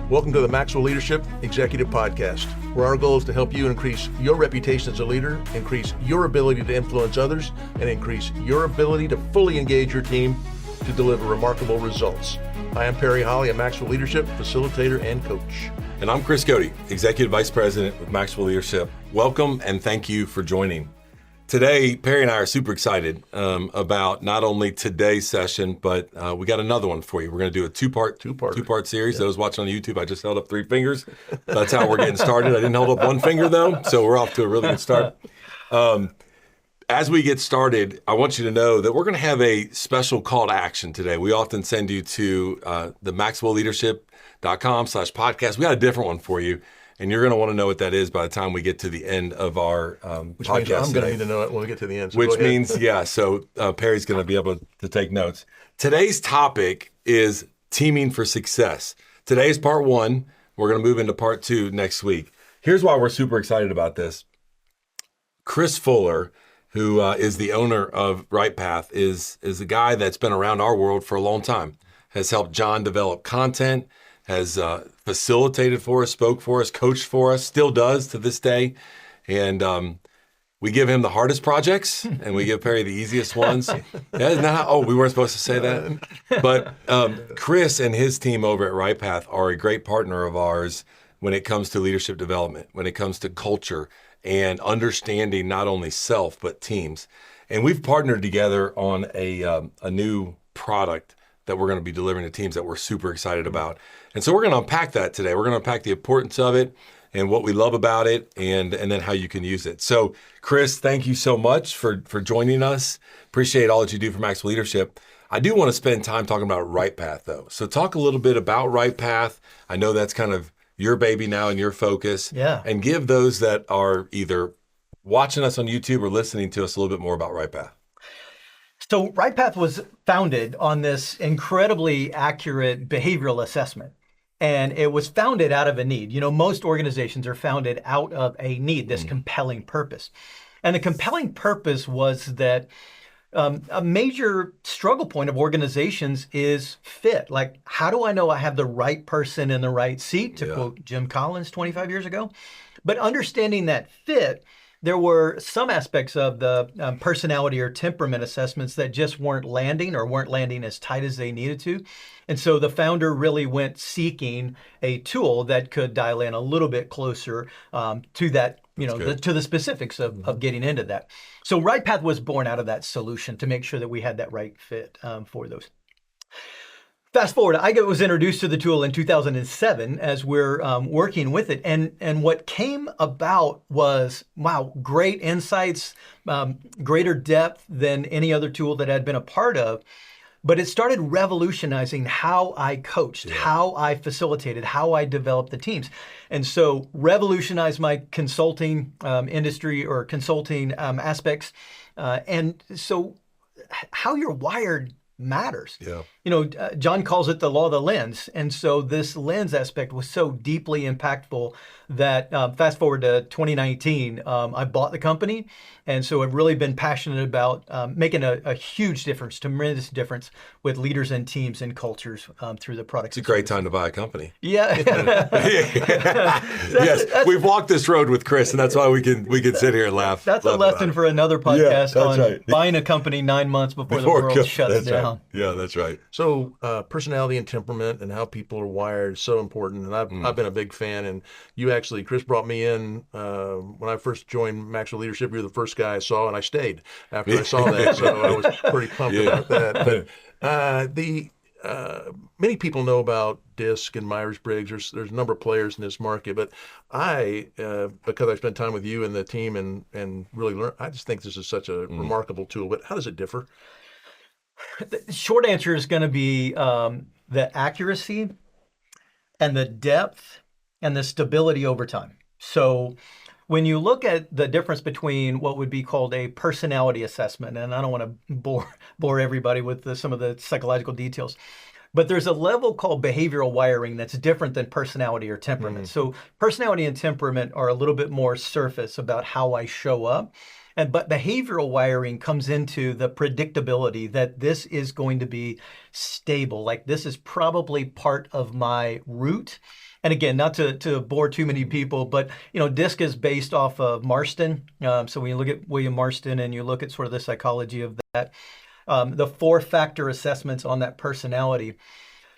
Welcome to the Maxwell Leadership Executive Podcast, where our goal is to help you increase your reputation as a leader, increase your ability to influence others, and increase your ability to fully engage your team to deliver remarkable results. I am Perry Holly, a Maxwell Leadership Facilitator and Coach. And I'm Chris Cody, Executive Vice President with Maxwell Leadership. Welcome and thank you for joining. Today, Perry and I are super excited about not only today's session, but we got another one for you. We're going to do a two-part series. Yeah. Those watching on YouTube, I just held up 3 fingers. That's how we're getting started. I didn't hold up 1 finger though, so we're off to a really good start. As we get started, I want you to know that we're going to have a special call to action today. We often send you to the maxwellleadership.com/podcast. We got a different one for you. And you're going to want to know what that is by the time we get to the end of our Which podcast. means I'm going to need to know it when we get to the end. So Which means, so Perry's going to be able to take notes. Today's topic is teaming for success. Today's part 1. We're going to move into part 2 next week. Here's why we're super excited about this. Chris Fuller, who is the owner of Right Path, is a guy that's been around our world for a long time, has helped John develop content, has facilitated for us, spoke for us, coached for us, still does to this day. And we give him the hardest projects and we give Perry the easiest ones. We weren't supposed to say that. But Chris and his team over at Right Path are a great partner of ours when it comes to leadership development, when it comes to culture and understanding not only self, but teams. And we've partnered together on a new product that we're going to be delivering to teams that we're super excited about. And so we're going to unpack that today. We're going to unpack the importance of it and what we love about it and then how you can use it. So Chris, thank you so much for joining us. Appreciate all that you do for Maxwell Leadership. I do want to spend time talking about Right Path though. So talk a little bit about Right Path. I know that's kind of your baby now and your focus. Yeah. And give those that are either watching us on YouTube or listening to us a little bit more about Right Path. So Right Path was founded on this incredibly accurate behavioral assessment. And it was founded out of a need. You know, most organizations are founded out of a need, this compelling purpose. And the compelling purpose was that a major struggle point of organizations is fit. Like, how do I know I have the right person in the right seat, to quote Jim Collins 25 years ago? But understanding that fit, there were some aspects of the personality or temperament assessments that just weren't landing as tight as they needed to. And so the founder really went seeking a tool that could dial in a little bit closer to that, to the specifics of getting into that. So Right Path was born out of that solution to make sure that we had that right fit for those. Fast forward, I was introduced to the tool in 2007 as we're working with it. And what came about was, great insights, greater depth than any other tool that I'd been a part of. But it started revolutionizing how I coached, how I facilitated, how I developed the teams. And so revolutionized my consulting industry or consulting aspects. And so how you're wired matters. Yeah. John calls it the law of the lens. And so this lens aspect was so deeply impactful that fast forward to 2019, I bought the company. And so I've really been passionate about making a huge difference, tremendous difference with leaders and teams and cultures through the products. It's a great time to buy a company. Yeah. Yes, we've walked this road with Chris, and that's why we can sit here and laugh. That's a lesson for another podcast on buying a company 9 months before the world shuts down. Right. Yeah, that's right. So personality and temperament and how people are wired is so important. And I've been a big fan. And Chris brought me in when I first joined Maxwell Leadership. You were the first guy I saw, and I stayed after I saw that. So I was pretty pumped about that. But many people know about DISC and Myers-Briggs. There's a number of players in this market. But because I spent time with you and the team and really learned, I just think this is such a remarkable tool. But how does it differ? The short answer is going to be the accuracy and the depth and the stability over time. So when you look at the difference between what would be called a personality assessment, and I don't want to bore everybody with some of the psychological details, but there's a level called behavioral wiring that's different than personality or temperament. So personality and temperament are a little bit more surface about how I show up. But behavioral wiring comes into the predictability that this is going to be stable. Like this is probably part of my route. And again, not to bore too many people, but DISC is based off of Marston. So when you look at William Marston and you look at sort of the psychology of that, the 4-factor assessments on that personality.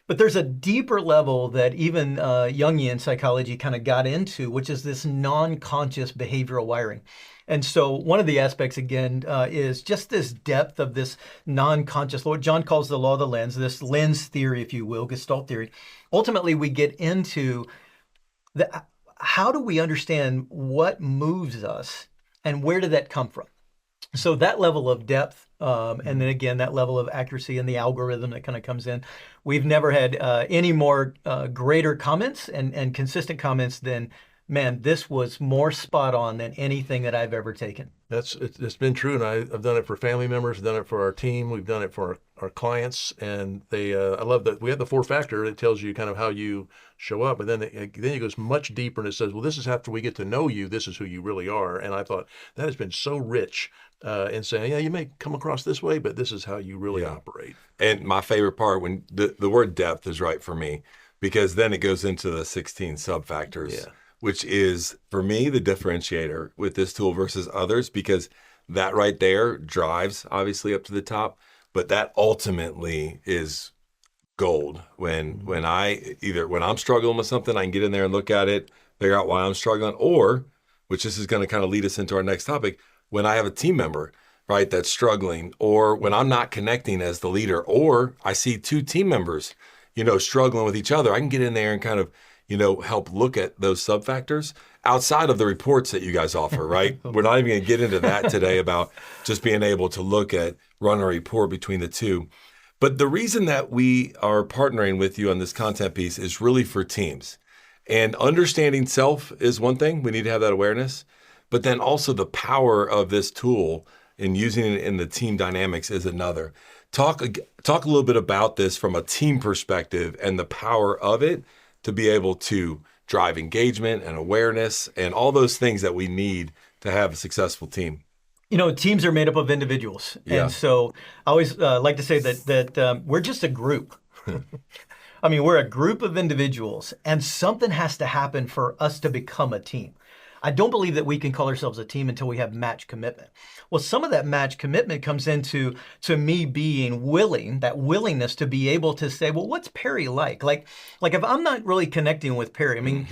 But there's a deeper level that even Jungian psychology kind of got into, which is this non-conscious behavioral wiring. And so one of the aspects, again, is just this depth of this non-conscious, what John calls the law of the lens, this lens theory, if you will, Gestalt theory. Ultimately, we get into how do we understand what moves us and where did that come from? So that level of depth, and then again, that level of accuracy and the algorithm that kind of comes in. We've never had any more greater comments and consistent comments than, man, this was more spot on than anything that I've ever taken. It's been true, and I've done it for family members, I've done it for our team, we've done it for our clients, and I love that we have the 4-factor. It tells you kind of how you show up, but then it goes much deeper, and it says, well, this is after we get to know you, this is who you really are. And I thought that has been so rich in saying, yeah, you may come across this way, but this is how you really operate. And my favorite part, when the word depth is right for me, because then it goes into the 16 sub-factors. Yeah. Which is, for me, the differentiator with this tool versus others, because that right there drives, obviously, up to the top. But that ultimately is gold. When I'm struggling with something, I can get in there and look at it, figure out why I'm struggling, or, which this is going to kind of lead us into our next topic, when I have a team member, right, that's struggling, or when I'm not connecting as the leader, or I see 2 team members, struggling with each other, I can get in there and kind of help look at those sub-factors outside of the reports that you guys offer, right? We're not even going to get into that today about just being able to run a report between the 2. But the reason that we are partnering with you on this content piece is really for teams. And understanding self is one thing. We need to have that awareness. But then also the power of this tool and using it in the team dynamics is another. Talk a little bit about this from a team perspective and the power of it to be able to drive engagement and awareness and all those things that we need to have a successful team. Teams are made up of individuals. Yeah. And so I always like to say that we're just a group. I mean, we're a group of individuals, and something has to happen for us to become a team. I don't believe that we can call ourselves a team until we have match commitment. Well, some of that match commitment comes into me being willing, that willingness to be able to say, well, what's Perry like? Like if I'm not really connecting with Perry, I mean,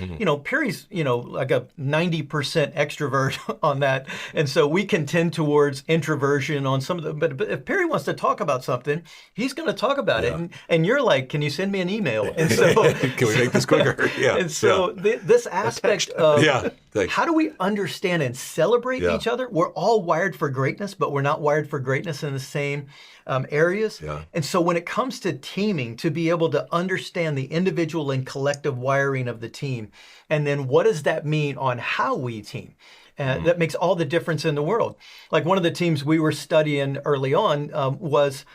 Perry's, like a 90% extrovert on that. And so we can tend towards introversion on some of the, but if Perry wants to talk about something, he's going to talk about it. And you're like, can you send me an email? And so, can we make this quicker? Yeah. And so this aspect of, how do we understand and celebrate each other? We're all wired for greatness, but we're not wired for greatness in the same areas. Yeah. And so when it comes to teaming, to be able to understand the individual and collective wiring of the team, and then what does that mean on how we team? That makes all the difference in the world. Like one of the teams we were studying early on was,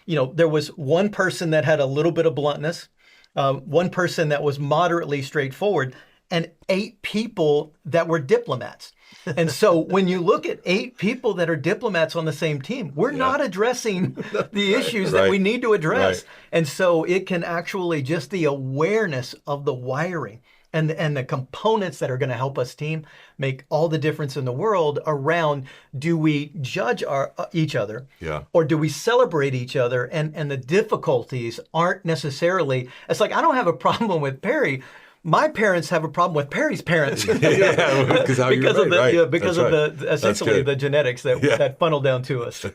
there was one person that had a little bit of bluntness, one person that was moderately straightforward, and 8 people that were diplomats. And so when you look at 8 people that are diplomats on the same team, we're not addressing the issues that we need to address. Right. And so it can actually just the awareness of the wiring and the components that are going to help us team make all the difference in the world around, do we judge each other or do we celebrate each other? And the difficulties aren't necessarily, it's like, I don't have a problem with Perry. My parents have a problem with Perry's parents because of the essentially the genetics that funnel down to us.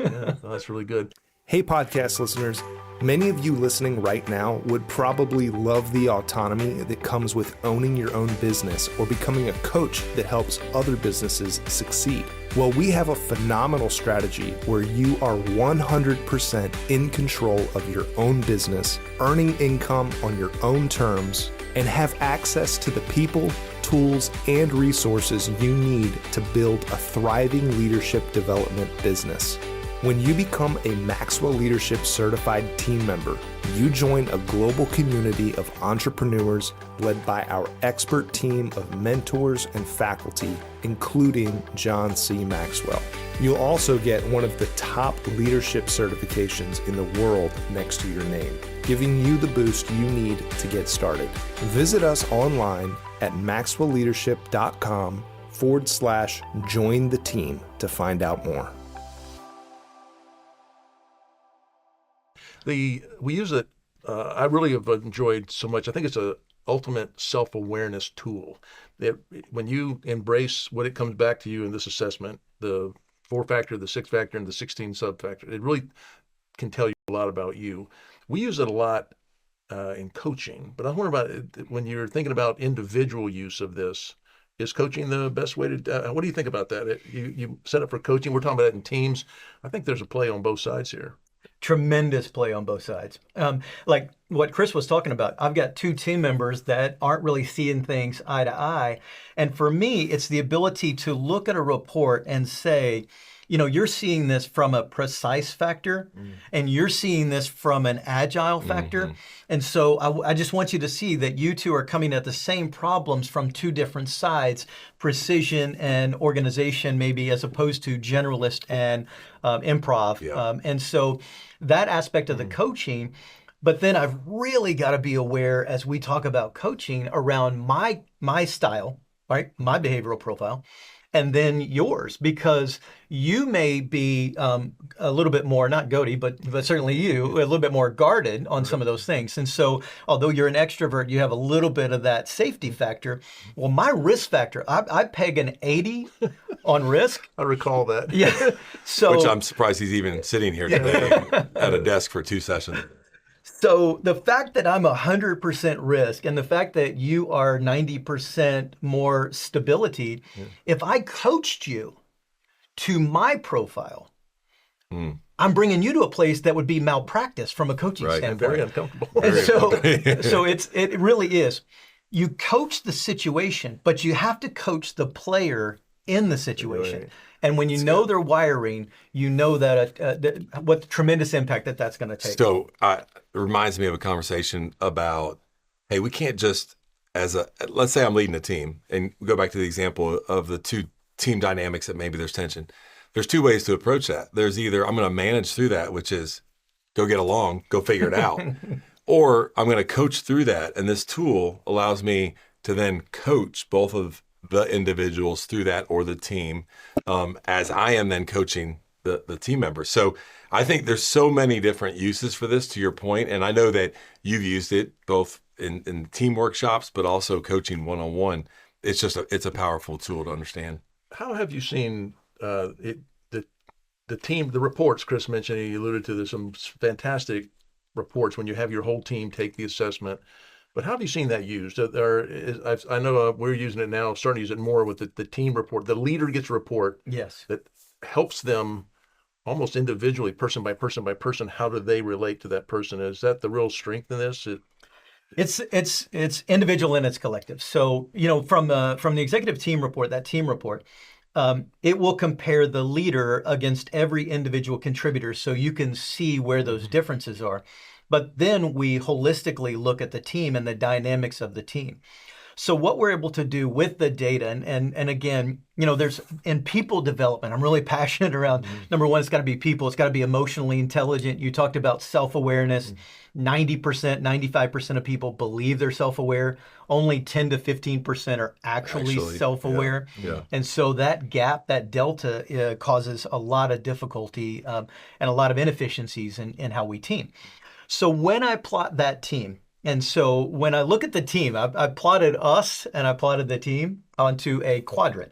That's really good. Hey, podcast listeners. Many of you listening right now would probably love the autonomy that comes with owning your own business or becoming a coach that helps other businesses succeed. Well, we have a phenomenal strategy where you are 100% in control of your own business, earning income on your own terms, and have access to the people, tools, and resources you need to build a thriving leadership development business. When you become a Maxwell Leadership Certified Team member, you join a global community of entrepreneurs led by our expert team of mentors and faculty, including John C. Maxwell. You'll also get one of the top leadership certifications in the world next to your name, giving you the boost you need to get started. Visit us online at maxwellleadership.com/join the team to find out more. We use it. I really have enjoyed so much. I think it's a ultimate self-awareness tool. That when you embrace what it comes back to you in this assessment, the 4-factor, the 6-factor, and the 16 sub-factor, it really can tell you a lot about you. We use it a lot in coaching, but I wonder about it, when you're thinking about individual use of this. Is coaching the best way to? What do you think about that? You set up for coaching. We're talking about it in teams. I think there's a play on both sides here. Tremendous play on both sides. Like what Chris was talking about, I've got 2 team members that aren't really seeing things eye to eye. And for me, it's the ability to look at a report and say, you're seeing this from a precise factor and you're seeing this from an agile factor. And so I just want you to see that you two are coming at the same problems from 2 different sides, precision and organization, maybe, as opposed to generalist and improv. Yeah. And so that aspect of the coaching, but then I've really got to be aware as we talk about coaching around my style, right? My behavioral profile. And then yours, because you may be a little bit more, not goaty, but certainly you, a little bit more guarded on some of those things. And so, although you're an extrovert, you have a little bit of that safety factor. Well, my risk factor, I peg an 80 on risk. I recall that. Yeah. So, Which I'm surprised he's even sitting here today at a desk for 2 sessions. So the fact that I'm 100% risk and the fact that you are 90% more stability, if I coached you to my profile, I'm bringing you to a place that would be malpractice from a coaching standpoint. And very uncomfortable. And so it really is. You coach the situation, but you have to coach the player in the situation. Right. And when you know their wiring, you know that what tremendous impact that's going to take. So it reminds me of a conversation about, hey, we can't just, let's say I'm leading a team, and we go back to the example of the 2 team dynamics that maybe there's tension. There's 2 ways to approach that. There's either I'm going to manage through that, which is go get along, go figure it out, or I'm going to coach through that. And this tool allows me to then coach both of the individuals through that, or the team, as I am then coaching the team members. So I think there's so many different uses for this, to your point, and I know that you've used it both in team workshops, but also coaching one-on-one. It's just it's a powerful tool to understand. How have you seen the team, the reports Chris mentioned? He alluded to there's some fantastic reports when you have your whole team take the assessment. But how have you seen that used? I know we're using it now, starting to use it more with the team report. The leader gets a report that helps them almost individually, person by person by person. How do they relate to that person? Is that the real strength in this? It's individual and it's collective. So, from the executive team report, that team report, it will compare the leader against every individual contributor so you can see where those differences are. But then we holistically look at the team and the dynamics of the team. So what we're able to do with the data, and again, there's in people development, I'm really passionate around, number one, it's got to be people. It's got to be emotionally intelligent. You talked about self-awareness. 90%, 95% of people believe they're self-aware. Only 10 to 15% are actually self-aware. Yeah. And so that gap, that delta causes a lot of difficulty and a lot of inefficiencies in how we team. So when I plot that team, and so when I look at the team, I plotted us and I plotted the team onto a quadrant.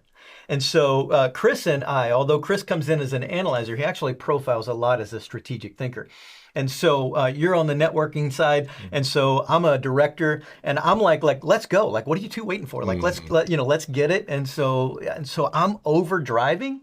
And so Chris and I, although Chris comes in as an analyzer, he actually profiles a lot as a strategic thinker. And so you're on the networking side, and so I'm a director, and I'm like, let's go. Like, what are you two waiting for? Like, let's get it. And so I'm overdriving.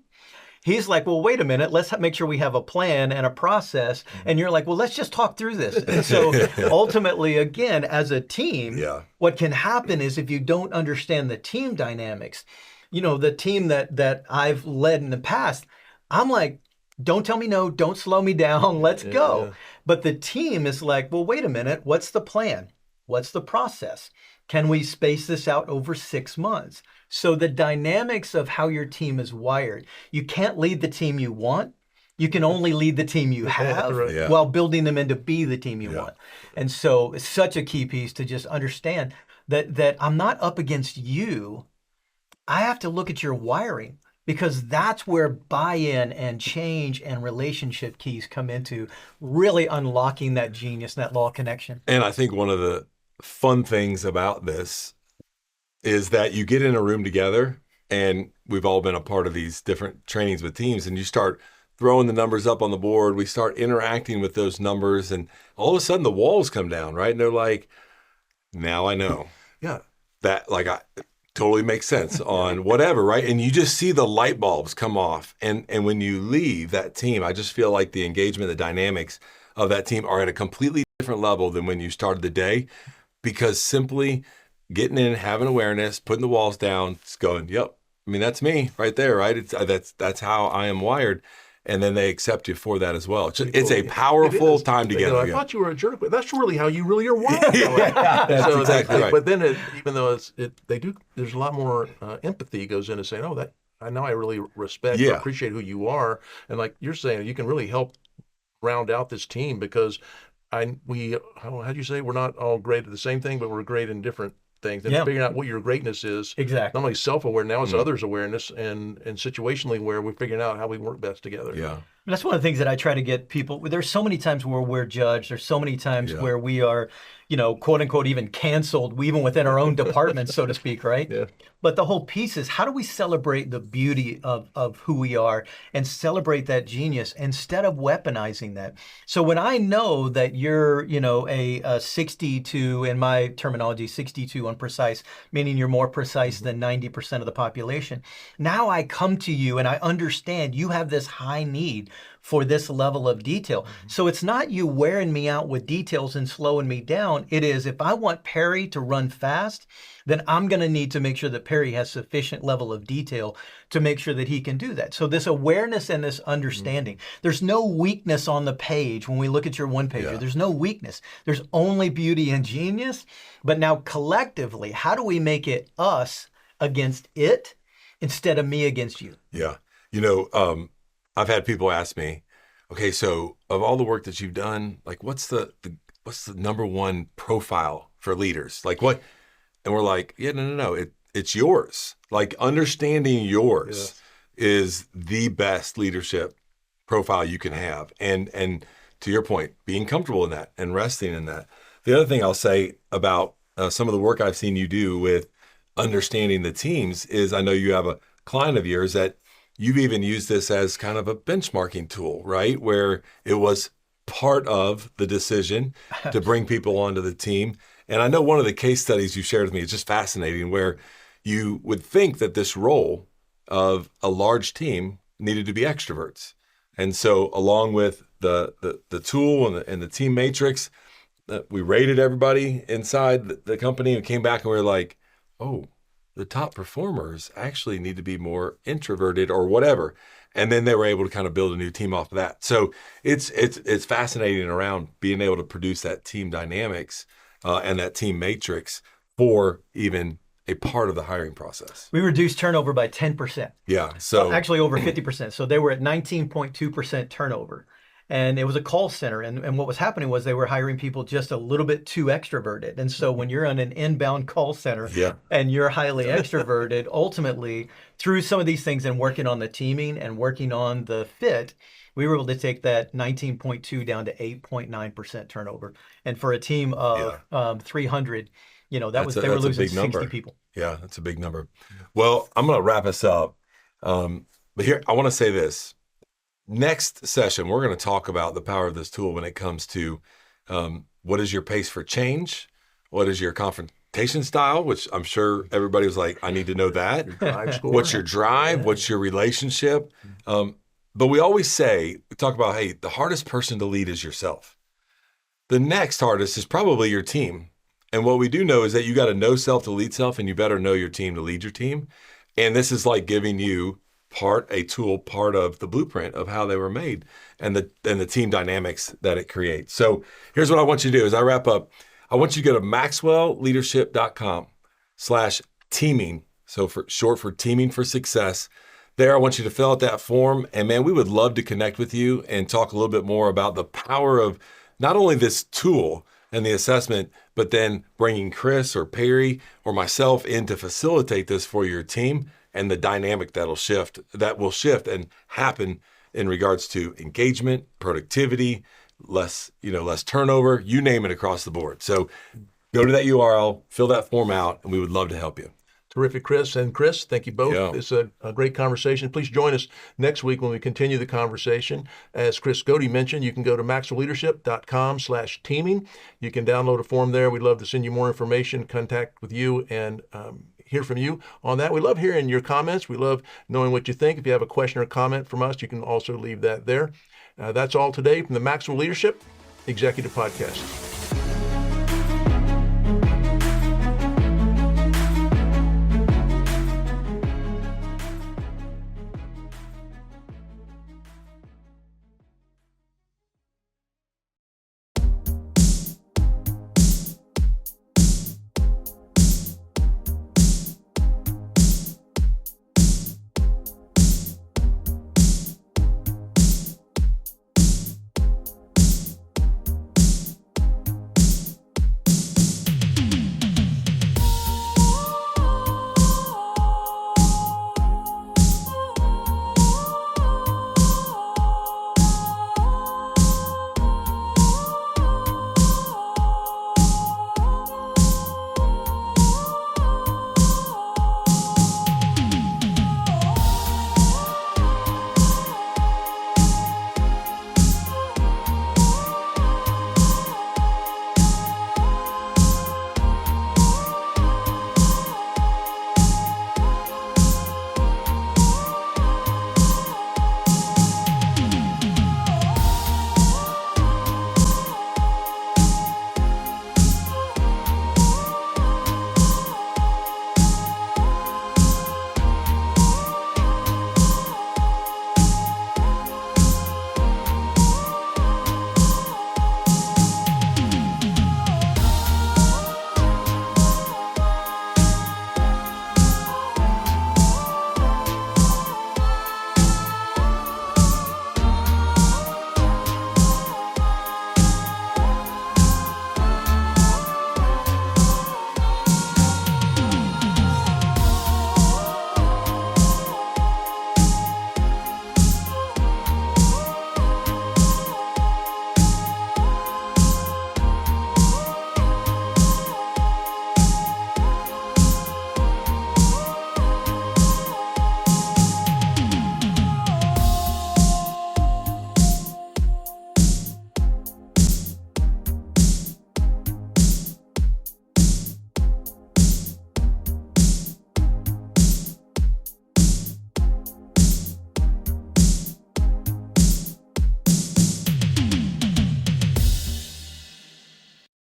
He's like, well, wait a minute, let's make sure we have a plan and a process. And you're like, well, let's just talk through this. And so ultimately, again, as a team, what can happen is if you don't understand the team dynamics, the team that I've led in the past, I'm like, Don't tell me no, don't slow me down, let's go. Yeah. But the team is like, well, wait a minute, what's the plan? What's the process? Can we space this out over 6 months? So the dynamics of how your team is wired, you can't lead the team you want. You can only lead the team you have Right. Yeah. while building them into be the team you Yeah. want. And so it's such a key piece to just understand that I'm not up against you. I have to look at your wiring, because that's where buy-in and change and relationship keys come into really unlocking that genius, that law of connection. And I think one of the fun things about this is that you get in a room together, and we've all been a part of these different trainings with teams, and you start throwing the numbers up on the board. We start interacting with those numbers, and all of a sudden the walls come down, right? And they're like, now I know. Yeah. That like totally makes sense on whatever, right? And you just see the light bulbs come off. And when you leave that team, I just feel like the engagement, the dynamics of that team are at a completely different level than when you started the day, because simply getting in, having awareness, putting the walls down, it's going, yep. I mean, that's me right there, right? It's that's how I am wired. And then they accept you for that as well. It's a powerful time They together. go, I thought you were a jerk, but that's really how you really are wired. That's So exactly right. But then, even though they do, there's a lot more empathy goes into saying, "Oh, that I know I really respect, or Yeah. appreciate who you are," and like you're saying, you can really help round out this team because how do you say, we're not all great at the same thing, but we're great in different things, and Yeah. figuring out what your greatness is. Exactly. Not only self-aware, now it's others' awareness, and situationally where we're figuring out how we work best together. Yeah. That's one of the things that I try to get people. There's so many times where we're judged. There's so many times Yeah. where we are, quote unquote, even canceled, even within our own department, so to speak, right? Yeah. But the whole piece is, how do we celebrate the beauty of who we are and celebrate that genius instead of weaponizing that? So when I know that you're, a 62, in my terminology, 62 on precise, meaning you're more precise than 90% of the population. Now I come to you and I understand you have this high need for this level of detail. So it's not you wearing me out with details and slowing me down. It is, if I want Perry to run fast, then I'm going to need to make sure that Perry has sufficient level of detail to make sure that he can do that. So this awareness and this understanding, there's no weakness on the page when we look at your one pager. Yeah. There's no weakness. There's only beauty and genius. But now collectively, how do we make it us against it instead of me against you? Yeah. I've had people ask me, okay, so of all the work that you've done, like what's the number one profile for leaders? Like what? And we're like, yeah, no. It's yours. Like understanding yours is the best leadership profile you can have. And to your point, being comfortable in that and resting in that. The other thing I'll say about some of the work I've seen you do with understanding the teams is, I know you have a client of yours that you've even used this as kind of a benchmarking tool, right? Where it was part of the decision to bring people onto the team. And I know one of the case studies you shared with me is just fascinating, where you would think that this role of a large team needed to be extroverts. And so along with the tool and the team matrix, we rated everybody inside the company and came back and we were like, oh, the top performers actually need to be more introverted or whatever. And then they were able to kind of build a new team off of that. So it's fascinating around being able to produce that team dynamics and that team matrix for even a part of the hiring process. We reduced turnover by 10%. Yeah. So Actually over 50%. So they were at 19.2% turnover. And it was a call center. And what was happening was they were hiring people just a little bit too extroverted. And so when you're on an inbound call center and you're highly extroverted, ultimately through some of these things and working on the teaming and working on the fit, we were able to take that 19.2 down to 8.9% turnover. And for a team of 300, they were losing 60 people. Yeah, that's a big number. Well, I'm going to wrap us up. But here, I want to say this. Next session, we're going to talk about the power of this tool when it comes to what is your pace for change? What is your confrontation style, which I'm sure everybody was like, I need to know that. What's your drive? What's your relationship? But we always we talk about, hey, the hardest person to lead is yourself. The next hardest is probably your team. And what we do know is that you got to know self to lead self, and you better know your team to lead your team. And this is like giving you part of the blueprint of how they were made and the team dynamics that it creates. So here's what I want you to do as I wrap up. I want you to go to maxwellleadership.com/teaming. So for short for Teaming for Success. There, I want you to fill out that form. And man, we would love to connect with you and talk a little bit more about the power of not only this tool and the assessment, but then bringing Chris or Perry or myself in to facilitate this for your team and the dynamic that will shift and happen in regards to engagement, productivity, less turnover, you name it, across the board. So go to that URL, fill that form out, and we would love to help you. Terrific, Chris. And Chris, thank you both. Yeah. It's a great conversation. Please join us next week when we continue the conversation. As Chris Godey mentioned, you can go to maxwellleadership.com/teaming. You can download a form there. We'd love to send you more information, contact with you, and hear from you on that. We love hearing your comments. We love knowing what you think. If you have a question or comment from us, you can also leave that there. That's all today from the Maxwell Leadership Executive Podcast.